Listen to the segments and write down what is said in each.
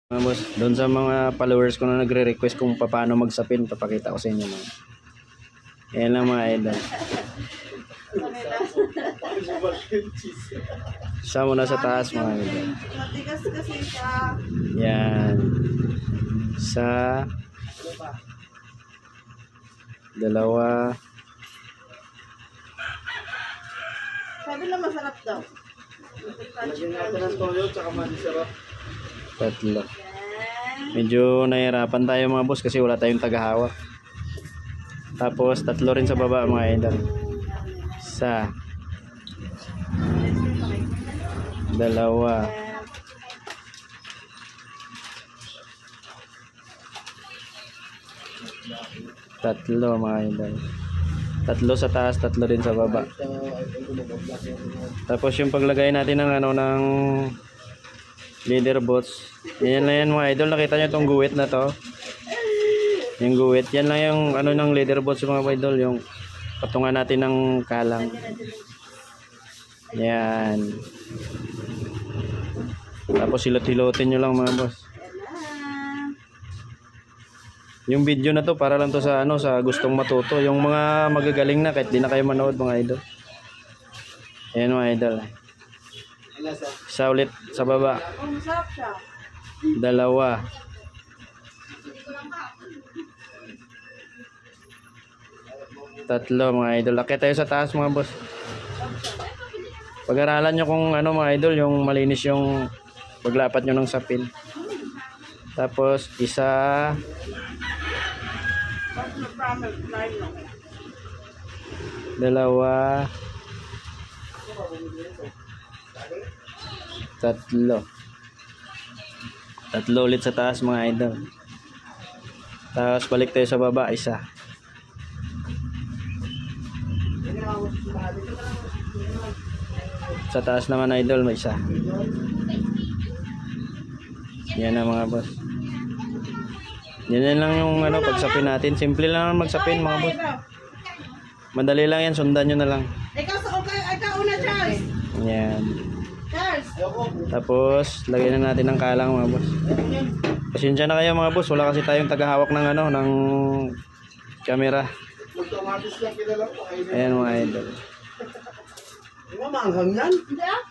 Mga boss, doon sa mga followers ko na nagre-request kung paano magsapin, papakita ko sa inyo mga. Yan lang mga idol. Isa muna sa taas mga idol. Matigas kasi siya. Yan. Isa. Dalawa. Sabi na masarap daw. Lagyan natin ng toyo tsaka manisarap. Tatlo. Medyo nahihirapan tayo mga boss kasi wala tayong tagahawak. Tapos tatlo rin sa baba mga idol. Isa. Dalawa. Tatlo mga idol. Tatlo sa taas, tatlo din sa baba. Tapos yung paglagay natin ng ano ng leader bolts. Yan lang yan mga idol. Nakita nyo itong guwit na to. Yung guwit. Yan lang yung ano ng leader bolts mga idol. Yung patungan natin ng kalang. Yan. Tapos hilot-hilotin nyo lang mga boss. Yung video na to para lang to sa ano sa gustong matuto. Yung mga magagaling na kahit di na kayo manood mga idol. Ayan mga idol. Isa ulit sa baba. Oh, masarap siya. Dalawa. Tatlo mga idol. Akit tayo sa taas mga boss. Pag-aralan nyo kung ano mga idol, yung malinis yung paglapat nyo ng sapin. Tapos isa. Dalawa. Tatlo. Tatlo ulit sa taas mga idol. Tapos balik tayo sa baba, isa. Sa taas naman idol, may isa. Yan na mga boss. Yan lang yung ano, pagsapin natin. Simple lang magsapin mga boss. Madali lang yan, sundan nyo na lang. Ikaw una, Charles. Yan. Charles. Tapos, lagyan na natin ng kalang mga boss. Pasensya na kayo mga boss, wala kasi tayong tagahawak ng ano, ng camera. Magkamatis lang kilala ko. Ayan mga idol. Di ba maanghang yan? Hindi ah.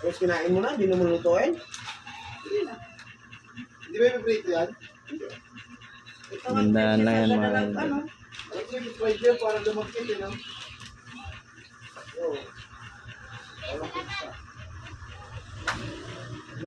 Tapos kinain mo na, hindi na mo lutuin? Hindi ba ipiprito yan? Gandaan lang yan mga idol. Ano? Alam ko yung fried yan para lumagkit yun. Oo. Walang pizza.